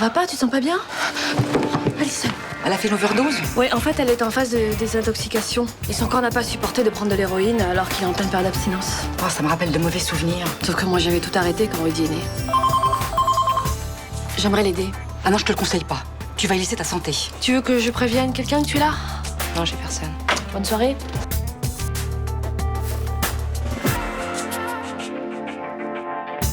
va pas? Tu te sens pas bien? Alice. Elle a fait une overdose? Oui, en fait, elle est en phase de désintoxication. Et son corps n'a pas supporté de prendre de l'héroïne alors qu'il est en pleine période d'abstinence. Oh, ça me rappelle de mauvais souvenirs. Sauf que moi, j'avais tout arrêté quand Rudy est né. J'aimerais l'aider. Ah non, je te le conseille pas. Tu vas y laisser ta santé. Tu veux que je prévienne quelqu'un que tu es là? Non, j'ai personne. Bonne soirée.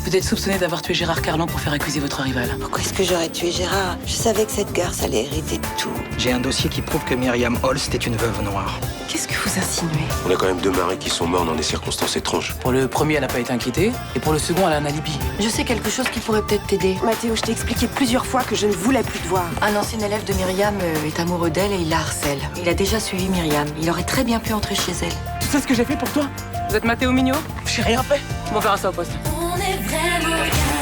Vous êtes soupçonné d'avoir tué Gérard Carlan pour faire accuser votre rival. Pourquoi est-ce que j'aurais tué Gérard? Je savais que cette garce allait hériter de tout. J'ai un dossier qui prouve que Myriam Holst est une veuve noire. Qu'est-ce que vous insinuez? On a quand même deux maris qui sont morts dans des circonstances étranges. Pour le premier, elle n'a pas été inquiétée, et pour le second, elle a un alibi. Je sais quelque chose qui pourrait peut-être t'aider. Mathéo, je t'ai expliqué plusieurs fois que je ne voulais plus te voir. Un ancien élève de Myriam est amoureux d'elle et il la harcèle. Il a déjà suivi Myriam. Il aurait très bien pu entrer chez elle. Tu sais ce que j'ai fait pour toi? Vous êtes Mathéo Mignot? J'ai rien fait. On verra ça au poste. On est vraiment bien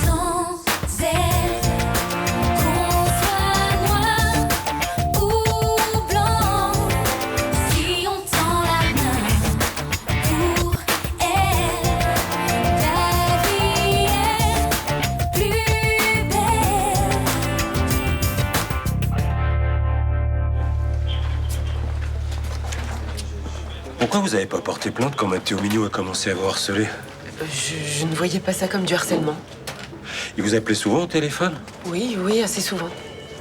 sans elle. Qu'on soit noir ou blanc, si on tend la main pour elle, la vie est plus belle. Pourquoi vous avez pas porté plainte quand Mathéo Mignot a commencé à vous harceler? Je ne voyais pas ça comme du harcèlement. Il vous appelait souvent au téléphone? Oui, assez souvent.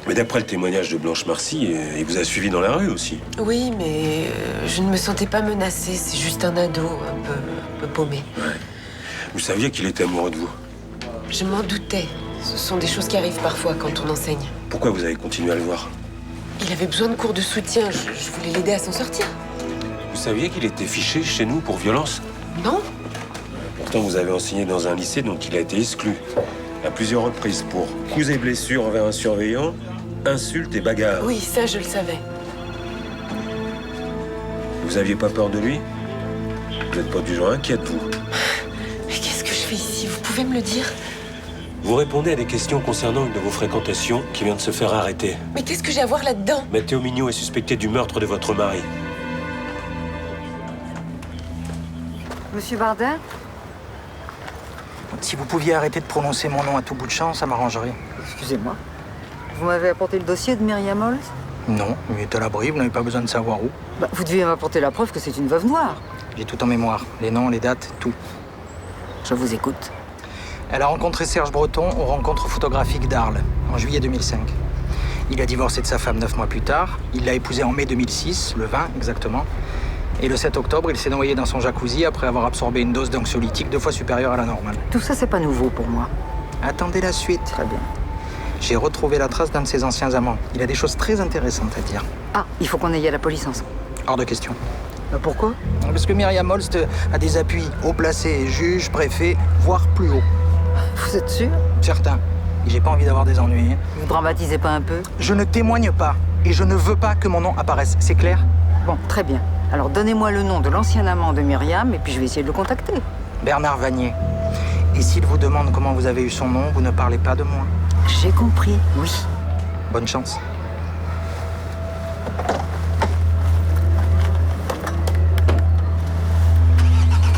Mais d'après le témoignage de Blanche Marcy, il vous a suivi dans la rue aussi. Oui, mais je ne me sentais pas menacée. C'est juste un ado un peu paumé. Vous saviez qu'il était amoureux de vous. Je m'en doutais. Ce sont des choses qui arrivent parfois quand on enseigne. Pourquoi vous avez continué à le voir? Il avait besoin de cours de soutien. Je voulais l'aider à s'en sortir. Vous saviez qu'il était fiché chez nous pour violence? Non? Pourtant, vous avez enseigné dans un lycée, donc il a été exclu. À plusieurs reprises pour coups et blessures envers un surveillant, insultes et bagarres. Oui, ça, je le savais. Vous aviez pas peur de lui? Vous n'êtes pas du genre inquiète, vous? Mais qu'est-ce que je fais ici? Vous pouvez me le dire? Vous répondez à des questions concernant une de vos fréquentations qui vient de se faire arrêter. Mais qu'est-ce que j'ai à voir là-dedans? Mathéo Mignot est suspecté du meurtre de votre mari. Monsieur Bardin? Si vous pouviez arrêter de prononcer mon nom à tout bout de champ, ça m'arrangerait. Excusez-moi. Vous m'avez apporté le dossier de Myriam Holst? Non, il est à l'abri, vous n'avez pas besoin de savoir où. Vous deviez m'apporter la preuve que c'est une veuve noire. J'ai tout en mémoire, les noms, les dates, tout. Je vous écoute. Elle a rencontré Serge Breton aux rencontres photographiques d'Arles, en juillet 2005. Il a divorcé de sa femme 9 mois plus tard. Il l'a épousée en mai 2006, le 20 exactement. Et le 7 octobre, il s'est noyé dans son jacuzzi après avoir absorbé une dose d'anxiolytique 2 fois supérieure à la normale. Tout ça, c'est pas nouveau pour moi. Attendez la suite. Très bien. J'ai retrouvé la trace d'un de ses anciens amants. Il a des choses très intéressantes à dire. Ah, il faut qu'on aille à la police ensemble. Hors de question. Pourquoi? Parce que Myriam Holst a des appuis haut placés, juge, préfet, voire plus haut. Vous êtes sûr? Certains. Et j'ai pas envie d'avoir des ennuis. Vous dramatisez pas un peu? Je ne témoigne pas. Et je ne veux pas que mon nom apparaisse. C'est clair? Bon, très bien. Alors donnez-moi le nom de l'ancien amant de Myriam et puis je vais essayer de le contacter. Bernard Vanier. Et s'il vous demande comment vous avez eu son nom, vous ne parlez pas de moi. J'ai compris, oui. Bonne chance.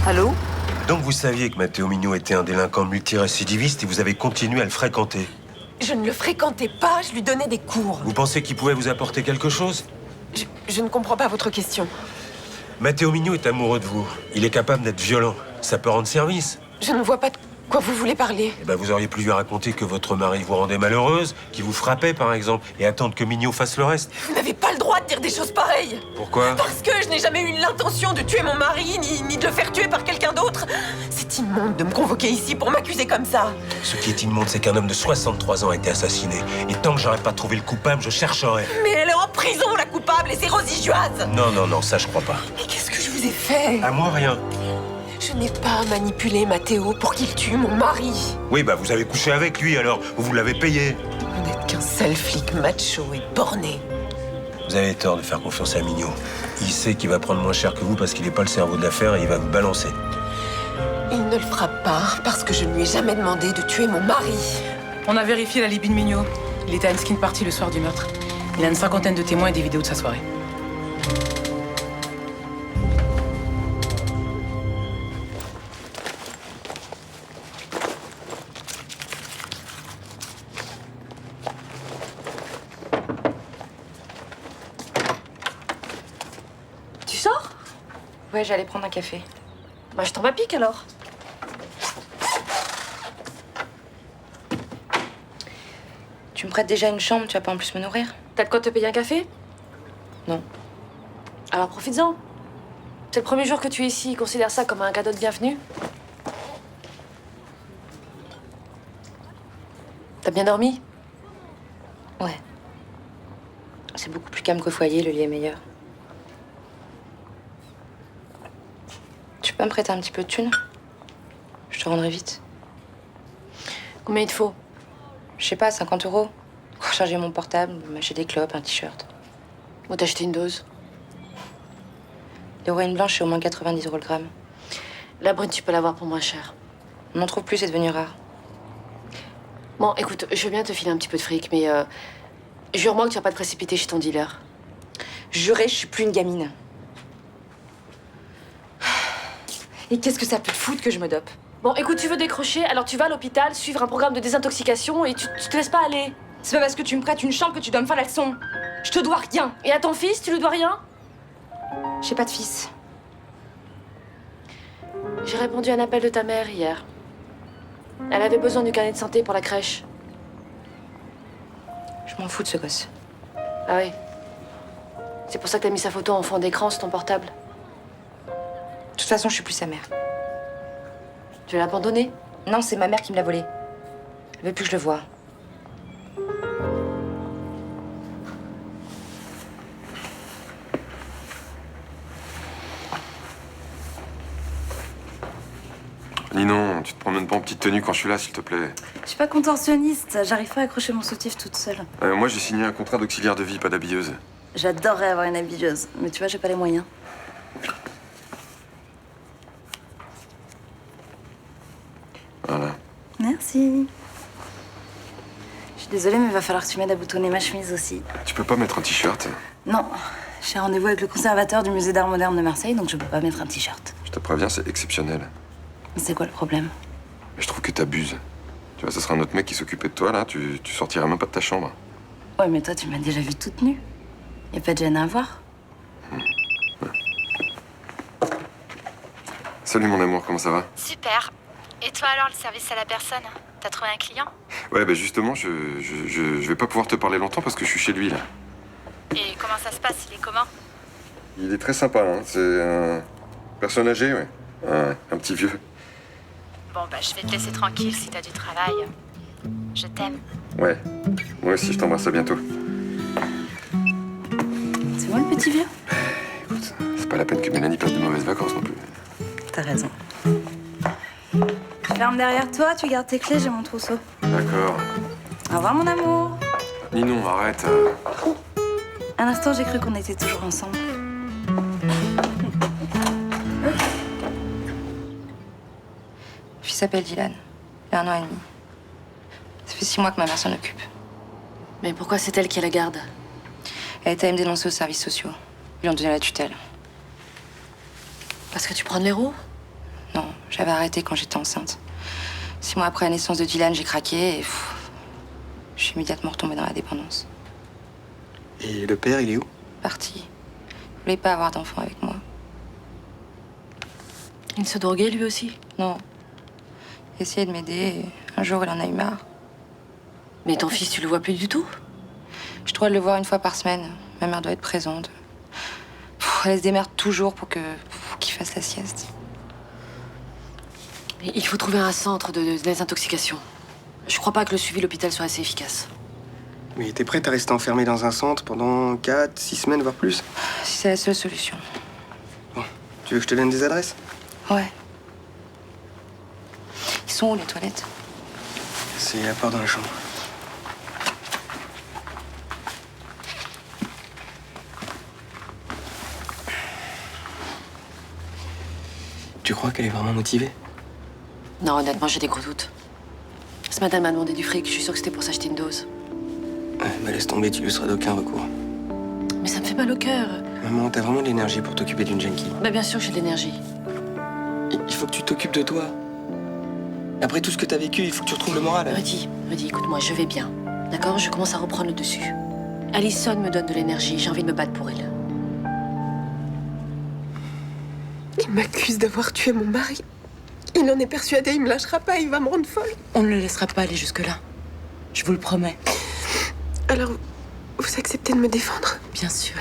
Allô? Donc vous saviez que Mathéo Mignot était un délinquant multirécidiviste et vous avez continué à le fréquenter. Je ne le fréquentais pas, je lui donnais des cours. Vous pensez qu'il pouvait vous apporter quelque chose? Je ne comprends pas votre question. Mathéo Mignot est amoureux de vous. Il est capable d'être violent. Ça peut rendre service. Je ne vois pas de quoi vous voulez parler. Eh ben, vous auriez pu lui raconter que votre mari vous rendait malheureuse, qu'il vous frappait par exemple, et attendre que Mignot fasse le reste. Vous n'avez pas le droit de dire des choses pareilles. Pourquoi? Parce que je n'ai jamais eu l'intention de tuer mon mari, ni de le faire tuer par quelqu'un d'autre. C'est immonde de me convoquer ici pour m'accuser comme ça. Ce qui est immonde, c'est qu'un homme de 63 ans a été assassiné. Et tant que j'aurais pas trouvé le coupable, je chercherai. Mais elle est en prison, la coupable, et c'est Rosy Juaz. Non, ça je crois pas. Mais qu'est-ce que je vous ai fait? À moi, rien. Je n'ai pas manipulé Mathéo pour qu'il tue mon mari. Oui, bah vous avez couché avec lui alors, vous l'avez payé. Vous n'êtes qu'un sale flic macho et borné. Vous avez tort de faire confiance à Mignot. Il sait qu'il va prendre moins cher que vous parce qu'il n'est pas le cerveau de l'affaire et il va vous balancer. Il ne le fera pas parce que je ne lui ai jamais demandé de tuer mon mari. On a vérifié l'alibi de Mignot. Il était à une skin party le soir du meurtre. Il a une 50aine de témoins et des vidéos de sa soirée. Ouais, j'allais prendre un café. Bah, je t'en pique alors. Tu me prêtes déjà une chambre, tu vas pas en plus me nourrir? T'as de quoi te payer un café? Non. Alors profites-en. C'est le premier jour que tu es ici, considère ça comme un cadeau de bienvenue. T'as bien dormi? Ouais. C'est beaucoup plus calme qu'au foyer, le lit est meilleur. Tu peux me prêter un petit peu de thunes? Je te rendrai vite. Combien il te faut? Je sais pas, 50 €. Recharger mon portable, m'acheter des clopes, un t-shirt. Ou t'acheter une dose? L'héroïne blanche, c'est au moins 90 € le gramme. La brune, tu peux l'avoir pour moins cher. On n'en trouve plus, c'est devenu rare. Bon, écoute, je veux bien te filer un petit peu de fric, mais jure-moi que tu vas pas te précipiter chez ton dealer. Juré, je suis plus une gamine. Et qu'est-ce que ça peut te foutre que je me dope? Bon, écoute, tu veux décrocher, alors tu vas à l'hôpital, suivre un programme de désintoxication et tu te laisses pas aller. C'est pas parce que tu me prêtes une chambre que tu dois me faire la leçon. Je te dois rien. Et à ton fils, tu lui dois rien? J'ai pas de fils. J'ai répondu à un appel de ta mère hier. Elle avait besoin du carnet de santé pour la crèche. Je m'en fous de ce gosse. Ah oui. C'est pour ça que t'as mis sa photo en fond d'écran sur ton portable. De toute façon, je suis plus sa mère. Tu l'as abandonné? Non, c'est ma mère qui me l'a volé. Elle veut plus que je le voie. Ninon, tu te promènes pas en petite tenue quand je suis là, s'il te plaît. Je suis pas contorsionniste, j'arrive pas à accrocher mon soutif toute seule. Moi, j'ai signé un contrat d'auxiliaire de vie, pas d'habilleuse. J'adorerais avoir une habilleuse, mais tu vois, j'ai pas les moyens. Voilà. Merci. Je suis désolée, mais il va falloir que tu m'aides à boutonner ma chemise aussi. Tu peux pas mettre un t-shirt? Non, j'ai rendez-vous avec le conservateur du musée d'art moderne de Marseille, donc je peux pas mettre un t-shirt. Je te préviens, c'est exceptionnel. Mais c'est quoi le problème? Mais je trouve que t'abuses. Tu vois, ce sera un autre mec qui s'occupait de toi, là. Tu sortiras même pas de ta chambre. Ouais, mais toi, tu m'as déjà vue toute nue. Y a pas de gêne à avoir. Salut, mon amour, comment ça va? Super. Et toi alors, le service à la personne? T'as trouvé un client? Ouais, bah justement, je vais pas pouvoir te parler longtemps parce que je suis chez lui, là. Et comment ça se passe? Il est comment? Il est très sympa, hein. C'est un personne âgée, ouais. Un petit vieux. Bon, bah, je vais te laisser tranquille si t'as du travail. Je t'aime. Ouais. Moi aussi, je t'embrasse, à bientôt. C'est moi le petit vieux? Écoute, c'est pas la peine que Mélanie passe de mauvaises vacances non plus. T'as raison. Ferme derrière toi, tu gardes tes clés, j'ai mon trousseau. D'accord. Au revoir, mon amour. Ninon, arrête. Un instant, j'ai cru qu'on était toujours ensemble. Le fils s'appelle Dylan. Il a 1 an et demi. Ça fait 6 mois que ma mère s'en occupe. Mais pourquoi c'est elle qui la garde? Elle a été à me dénoncer aux services sociaux. Ils lui ont donné la tutelle. Parce que tu prends de l'héros? Non, j'avais arrêté quand j'étais enceinte. 6 mois après la naissance de Dylan, j'ai craqué et je suis immédiatement retombée dans la dépendance. Et le père, il est où? Parti. Il voulait pas avoir d'enfant avec moi. Il se droguait lui aussi? Non. Il essayait de m'aider et un jour, il en a eu marre. Mais ton fils, tu le vois plus du tout? Je dois le voir 1 fois par semaine. Ma mère doit être présente. Elle se démerde toujours pour qu'il fasse la sieste. Il faut trouver un centre de désintoxication. Je crois pas que le suivi à l'hôpital soit assez efficace. Mais t'es prête à rester enfermée dans un centre pendant 4, 6 semaines, voire plus? Si c'est la seule solution. Bon, tu veux que je te donne des adresses? Ouais. Ils sont où, les toilettes? C'est à part dans la chambre. Tu crois qu'elle est vraiment motivée? Non, honnêtement, j'ai des gros doutes. Ce matin, elle m'a demandé du fric. Je suis sûre que c'était pour s'acheter une dose. Ouais, bah laisse tomber, tu lui seras d'aucun recours. Mais ça me fait mal au cœur. Maman, t'as vraiment de l'énergie pour t'occuper d'une junkie. Bah bien sûr que j'ai de l'énergie. Il faut que tu t'occupes de toi. Après tout ce que t'as vécu, il faut que tu retrouves le moral. Rudy, écoute-moi, je vais bien. D'accord? Je commence à reprendre le dessus. Alison me donne de l'énergie. J'ai envie de me battre pour elle. Il m'accuse d'avoir tué mon mari. Il en est persuadé, il me lâchera pas, il va me rendre folle. On ne le laissera pas aller jusque-là. Je vous le promets. Alors, vous acceptez de me défendre? Bien sûr.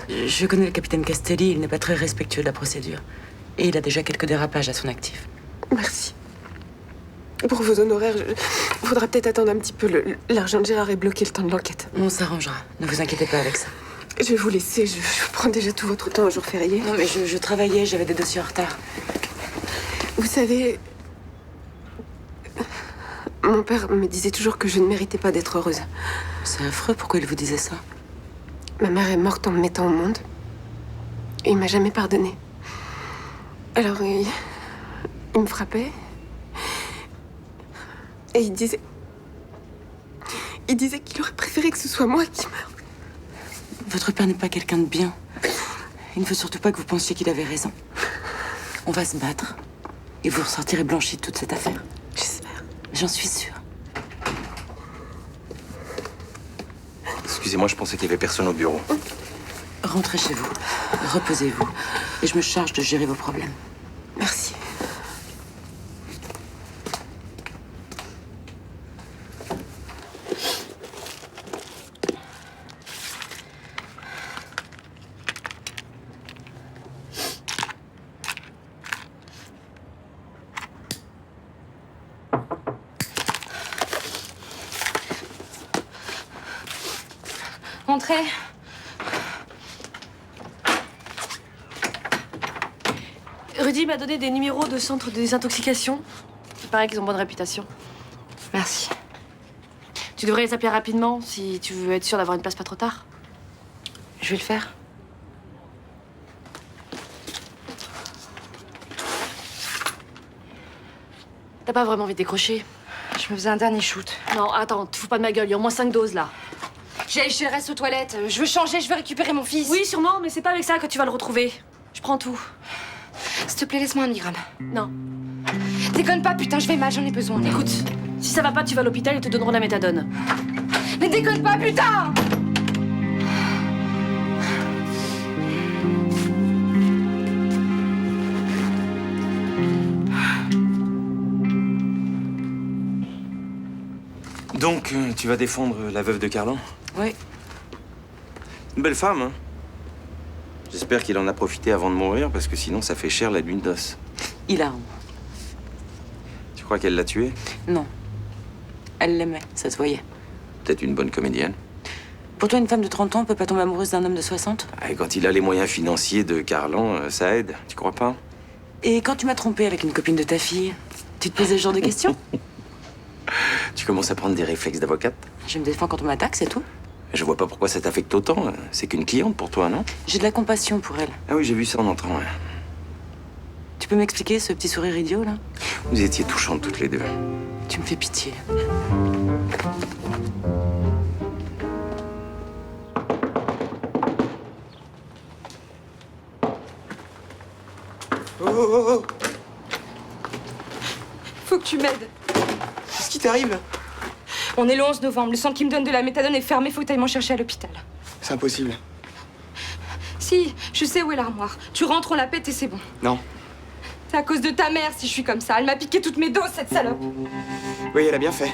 Je connais le capitaine Castelli, il n'est pas très respectueux de la procédure. Et il a déjà quelques dérapages à son actif. Merci. Pour vos honoraires, il faudra peut-être attendre un petit peu. L'argent de Gérard est bloqué le temps de l'enquête. On s'arrangera. Ne vous inquiétez pas avec ça. Je vais vous laisser, je prends déjà tout votre temps au jour férié. Non, mais je travaillais, j'avais des dossiers en retard. Vous savez, mon père me disait toujours que je ne méritais pas d'être heureuse. C'est affreux, pourquoi il vous disait ça? Ma mère est morte en me mettant au monde. Et il m'a jamais pardonné. Alors, il me frappait. Et il disait qu'il aurait préféré que ce soit moi qui meure. Votre père n'est pas quelqu'un de bien. Il ne veut surtout pas que vous pensiez qu'il avait raison. On va se battre. Et vous ressortirez blanchi de toute cette affaire. J'espère. J'en suis sûre. Excusez-moi, je pensais qu'il y avait personne au bureau. Rentrez chez vous. Reposez-vous. Et je me charge de gérer vos problèmes. Merci. Entrez. Rudy m'a donné des numéros de centre de désintoxication. Il paraît qu'ils ont bonne réputation. Merci. Tu devrais les appeler rapidement si tu veux être sûr d'avoir une place pas trop tard. Je vais le faire. T'as pas vraiment envie de décrocher? Je me faisais un dernier shoot. Non, attends, te fous pas de ma gueule, il y a au moins 5 doses là. J'ai chez le reste aux toilettes. Je veux changer, je veux récupérer mon fils. Oui, sûrement, mais c'est pas avec ça que tu vas le retrouver. Je prends tout. S'il te plaît, laisse-moi un milligramme. Non. Déconne pas, putain, je vais mal, j'en ai besoin. Écoute, si ça va pas, tu vas à l'hôpital, ils te donneront la méthadone. Mais déconne pas, putain! Donc, tu vas défendre la veuve de Carlan? Oui. Une belle femme, hein? J'espère qu'il en a profité avant de mourir, parce que sinon, ça fait cher la lune d'os. Il a. Tu crois qu'elle l'a tué? Non. Elle l'aimait, ça se voyait. Peut-être une bonne comédienne. Pour toi, une femme de 30 ans peut pas tomber amoureuse d'un homme de 60? Ah, et quand il a les moyens financiers de Carlan, ça aide, tu crois pas? Et quand tu m'as trompé avec une copine de ta fille, tu te posais ce genre de questions? Tu commences à prendre des réflexes d'avocate? Je me défends quand on m'attaque, c'est tout. Je vois pas pourquoi ça t'affecte autant. C'est qu'une cliente pour toi, non? J'ai de la compassion pour elle. Ah oui, j'ai vu ça en entrant. Ouais. Tu peux m'expliquer ce petit sourire idiot, là? Vous étiez touchantes toutes les deux. Tu me fais pitié. Oh, oh, oh! Faut que tu m'aides. Qu'est-ce qui t'arrive? On est le 11 novembre. Le centre qui me donne de la méthadone est fermé. Faut que t'ailles m'en chercher à l'hôpital. C'est impossible. Si, je sais où est l'armoire. Tu rentres, on la pète et c'est bon. Non. C'est à cause de ta mère si je suis comme ça. Elle m'a piqué toutes mes doses, cette salope. Oui, elle a bien fait.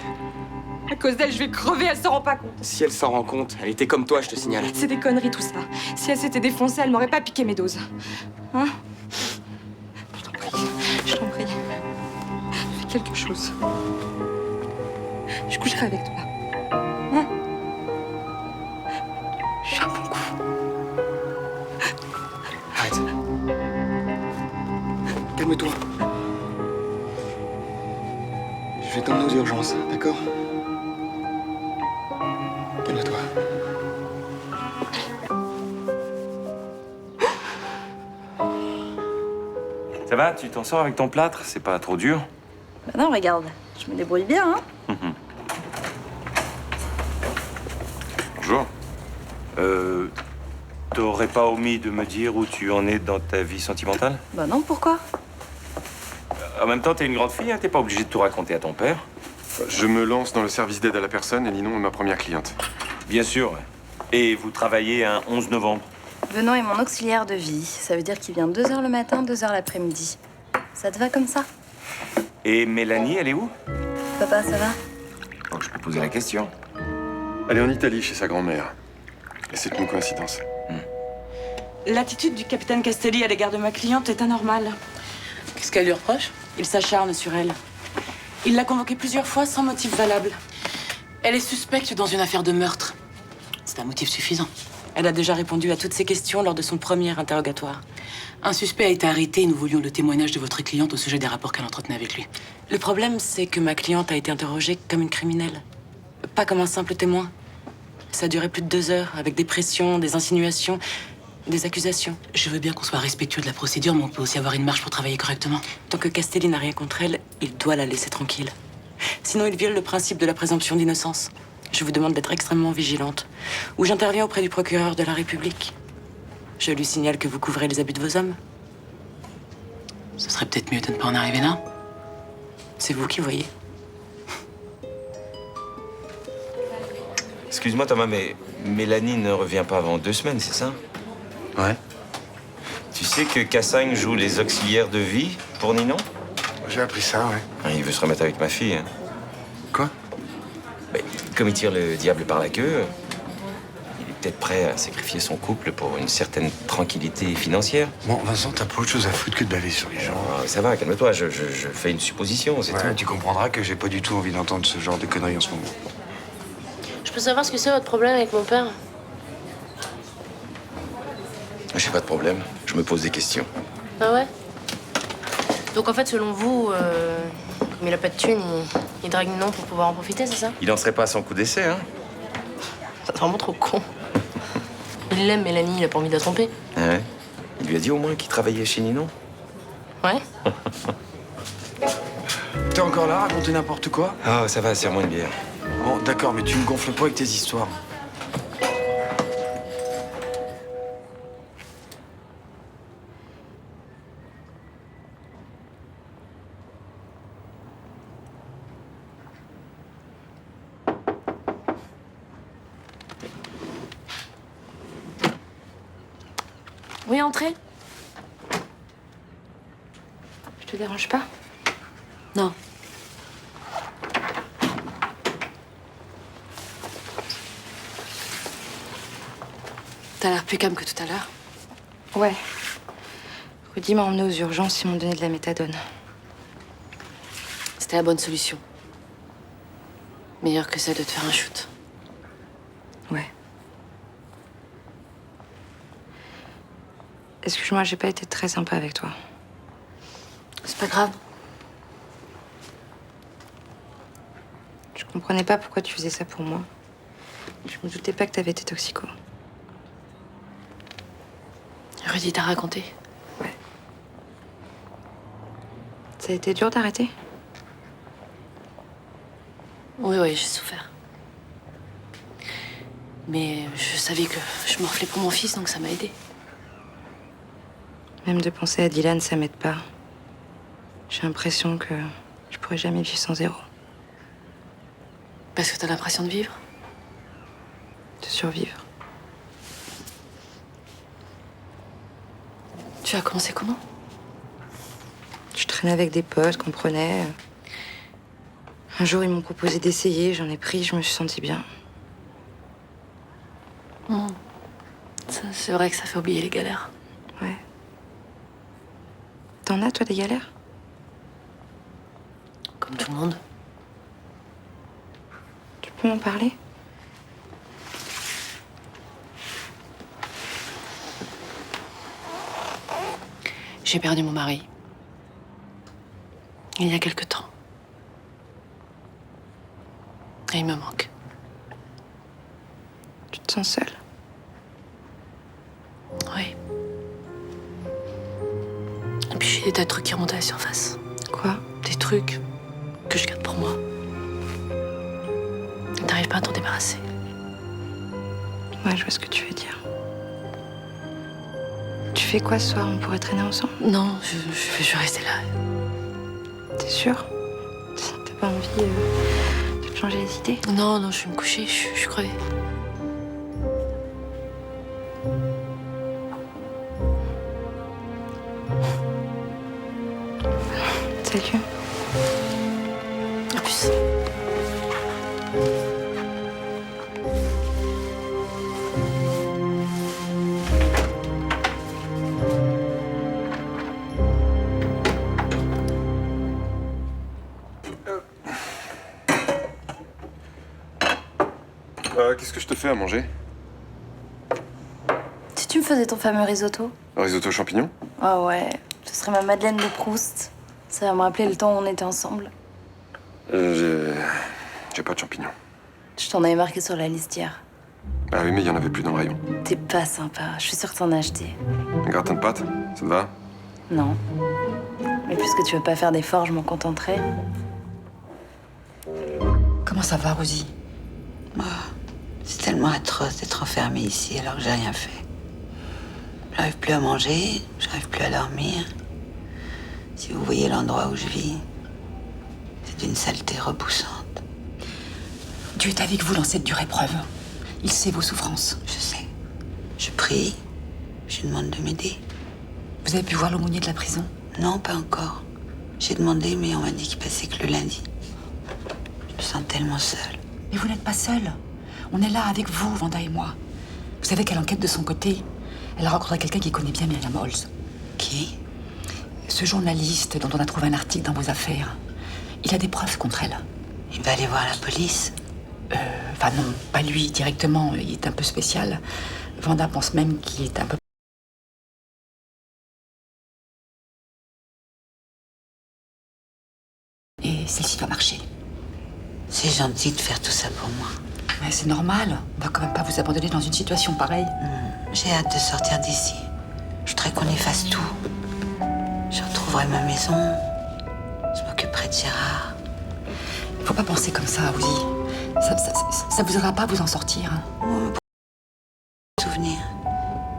À cause d'elle, je vais crever, elle s'en rend pas compte. Si elle s'en rend compte, elle était comme toi, je te signale. C'est des conneries tout ça. Si elle s'était défoncée, elle m'aurait pas piqué mes doses. Hein? Je t'en prie. Je t'en prie. Fais quelque chose. Je coucherai avec toi. Hein? Je suis un bon coup. Arrête. Calme-toi. Je vais t'emmener aux urgences, d'accord? Calme-toi. Ça va? Tu t'en sors avec ton plâtre? C'est pas trop dur? Bah non, regarde, je me débrouille bien, hein. Bonjour. T'aurais pas omis de me dire où tu en es dans ta vie sentimentale? Bah non, pourquoi? En même temps, t'es une grande fille, hein, t'es pas obligée de tout raconter à ton père. Je me lance dans le service d'aide à la personne et Ninon est ma première cliente. Bien sûr. Ouais. Et vous travaillez un 11 novembre? Benoît est mon auxiliaire de vie. Ça veut dire qu'il vient 2h le matin, 2h l'après-midi. Ça te va comme ça? Et Mélanie, elle est où? Papa, ça va? Oh, je peux poser la question. Elle est en Italie chez sa grand-mère. Et c'est une coïncidence. L'attitude du capitaine Castelli à l'égard de ma cliente est anormale. Qu'est-ce qu'elle lui reproche? Il s'acharne sur elle. Il l'a convoquée plusieurs fois sans motif valable. Elle est suspecte dans une affaire de meurtre. C'est un motif suffisant. Elle a déjà répondu à toutes ces questions lors de son premier interrogatoire. Un suspect a été arrêté et nous voulions le témoignage de votre cliente au sujet des rapports qu'elle entretenait avec lui. Le problème, c'est que ma cliente a été interrogée comme une criminelle. Pas comme un simple témoin. Ça a duré plus de 2 heures, avec des pressions, des insinuations, des accusations. Je veux bien qu'on soit respectueux de la procédure, mais on peut aussi avoir une marge pour travailler correctement. Tant que Castelli n'a rien contre elle, il doit la laisser tranquille. Sinon, il viole le principe de la présomption d'innocence. Je vous demande d'être extrêmement vigilante. Ou j'interviens auprès du procureur de la République. Je lui signale que vous couvrez les abus de vos hommes. Ce serait peut-être mieux de ne pas en arriver là. C'est vous qui voyez. Excuse-moi, Thomas, mais Mélanie ne revient pas avant 2 semaines, c'est ça? Ouais. Tu sais que Cassagne joue les auxiliaires de vie pour Ninon? J'ai appris ça, ouais. Il veut se remettre avec ma fille. Hein. Quoi? Mais, comme il tire le diable par la queue, il est peut-être prêt à sacrifier son couple pour une certaine tranquillité financière. Bon, Vincent, t'as pas autre chose à foutre que de baver sur les gens. Oh, ça va, calme-toi, je fais une supposition, c'est tout. Tu comprendras que j'ai pas du tout envie d'entendre ce genre de conneries en ce moment. Je peux savoir ce que c'est votre problème avec mon père? J'ai pas de problème, je me pose des questions. Ah ouais? Donc en fait, selon vous, comme il a pas de thunes, il drague Ninon pour pouvoir en profiter, c'est ça? Il en serait pas à son coup d'essai, hein? C'est vraiment trop con. Il l'aime, Mélanie, il a pas envie de la tromper. Ah ouais? Il lui a dit au moins qu'il travaillait chez Ninon? Ouais? T'es encore là à raconter n'importe quoi? Ah, ça va, serre-moi une bière. Bon, d'accord, mais tu me gonfles pas avec tes histoires. Oui, entrez. Je te dérange pas? Non. T'as l'air plus calme que tout à l'heure. Ouais. Rudy m'a emmené aux urgences, ils m'ont donné de la méthadone. C'était la bonne solution. Meilleure que celle de te faire un shoot. Ouais. Excuse-moi, j'ai pas été très sympa avec toi. C'est pas grave. Je comprenais pas pourquoi tu faisais ça pour moi. Je me doutais pas que t'avais été toxico. Rudy t'a raconté? Ouais. Ça a été dur d'arrêter? Oui, j'ai souffert. Mais je savais que je morflais pour mon fils, donc ça m'a aidé. Même de penser à Dylan, ça m'aide pas. J'ai l'impression que je pourrais jamais vivre sans Zéro. Parce que t'as l'impression de vivre? De survivre. Tu as commencé comment? Je traînais avec des potes qu'on prenait. Un jour, ils m'ont proposé d'essayer, j'en ai pris, je me suis sentie bien. C'est vrai que ça fait oublier les galères. Ouais. T'en as, toi, des galères? Comme tout le monde. Tu peux m'en parler? J'ai perdu mon mari. Il y a quelque temps. Et il me manque. Tu te sens seule? Oui. Et puis j'ai des tas de trucs qui remontent à la surface. Quoi? Des trucs que je garde pour moi. T'arrives pas à t'en débarrasser. Ouais, je vois ce que tu veux dire. Tu fais quoi ce soir? On pourrait traîner ensemble? Non, je vais rester là. T'es sûre? T'as pas envie de te changer les idées? Non, je vais me coucher, je suis crevée. Salut. À plus. Qu'est-ce que je te fais à manger? Si tu me faisais ton fameux risotto. Un risotto champignons? Ah ouais, ce serait ma Madeleine de Proust. Ça va me rappeler le temps où on était ensemble. J'ai pas de champignons. Je t'en avais marqué sur la liste hier. Ah oui, mais il y en avait plus dans le rayon. T'es pas sympa, je suis sûre que t'en as acheté. Un gratin de pâtes, ça te va? Non. Mais puisque tu veux pas faire d'efforts, je m'en contenterai. Comment ça va, Rosie? C'est tellement atroce d'être enfermée ici alors que j'ai rien fait. J'arrive plus à manger, j'arrive plus à dormir. Si vous voyez l'endroit où je vis, c'est d'une saleté repoussante. Dieu est avec vous dans cette dure épreuve. Il sait vos souffrances. Je sais. Je prie, je demande de m'aider. Vous avez pu voir l'aumônier de la prison? Non, pas encore. J'ai demandé, mais on m'a dit qu'il passait que le lundi. Je me sens tellement seule. Mais vous n'êtes pas seule. On est là avec vous, Vanda et moi. Vous savez qu'elle enquête de son côté. Elle a rencontré quelqu'un qui connaît bien Myriam Holz. Qui? Ce journaliste dont on a trouvé un article dans vos affaires. Il a des preuves contre elle. Il va aller voir la police? Enfin non, pas lui directement. Il est un peu spécial. Vanda pense même qu'il est un peu... Et celle-ci va marcher. C'est gentil de faire tout ça pour moi. Mais c'est normal. On va quand même pas vous abandonner dans une situation pareille. J'ai hâte de sortir d'ici. Je voudrais qu'on efface tout. Je retrouverai ma maison. Je m'occuperai de Gérard. Faut pas penser comme ça, Rosie. Ça vous aidera pas à vous en sortir. Souvenirs.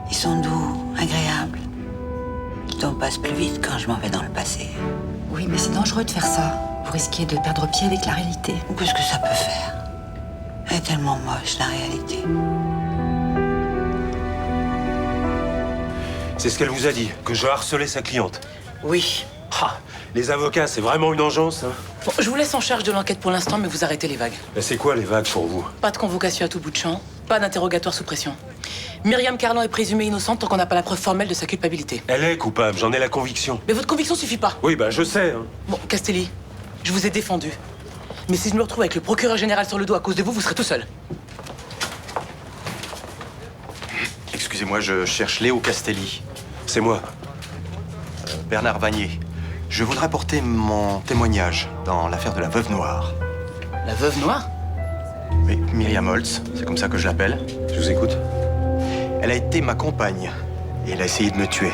Ils sont doux, agréables. Le temps passe plus vite quand je m'en vais dans le passé. Oui, mais c'est dangereux de faire ça. Vous risquez de perdre pied avec la réalité. Qu'est-ce que ça peut faire? Elle est tellement moche, la réalité. C'est ce qu'elle vous a dit, que je harcelais sa cliente. Oui. Ah, les avocats, c'est vraiment une engeance, hein. Bon, je vous laisse en charge de l'enquête pour l'instant, mais vous arrêtez les vagues. Mais c'est quoi les vagues pour vous? Pas de convocation à tout bout de champ, pas d'interrogatoire sous pression. Myriam Carlan est présumée innocente tant qu'on n'a pas la preuve formelle de sa culpabilité. Elle est coupable, j'en ai la conviction. Mais votre conviction suffit pas. Oui, bah je sais, hein. Bon, Castelli, je vous ai défendu. Mais si je me retrouve avec le procureur général sur le dos à cause de vous, vous serez tout seul. Excusez-moi, je cherche Léo Castelli. C'est moi. Bernard Vanier. Je voudrais apporter mon témoignage dans l'affaire de la Veuve Noire. La Veuve Noire? Oui, Myriam Holz, c'est comme ça que je l'appelle. Je vous écoute. Elle a été ma compagne et elle a essayé de me tuer.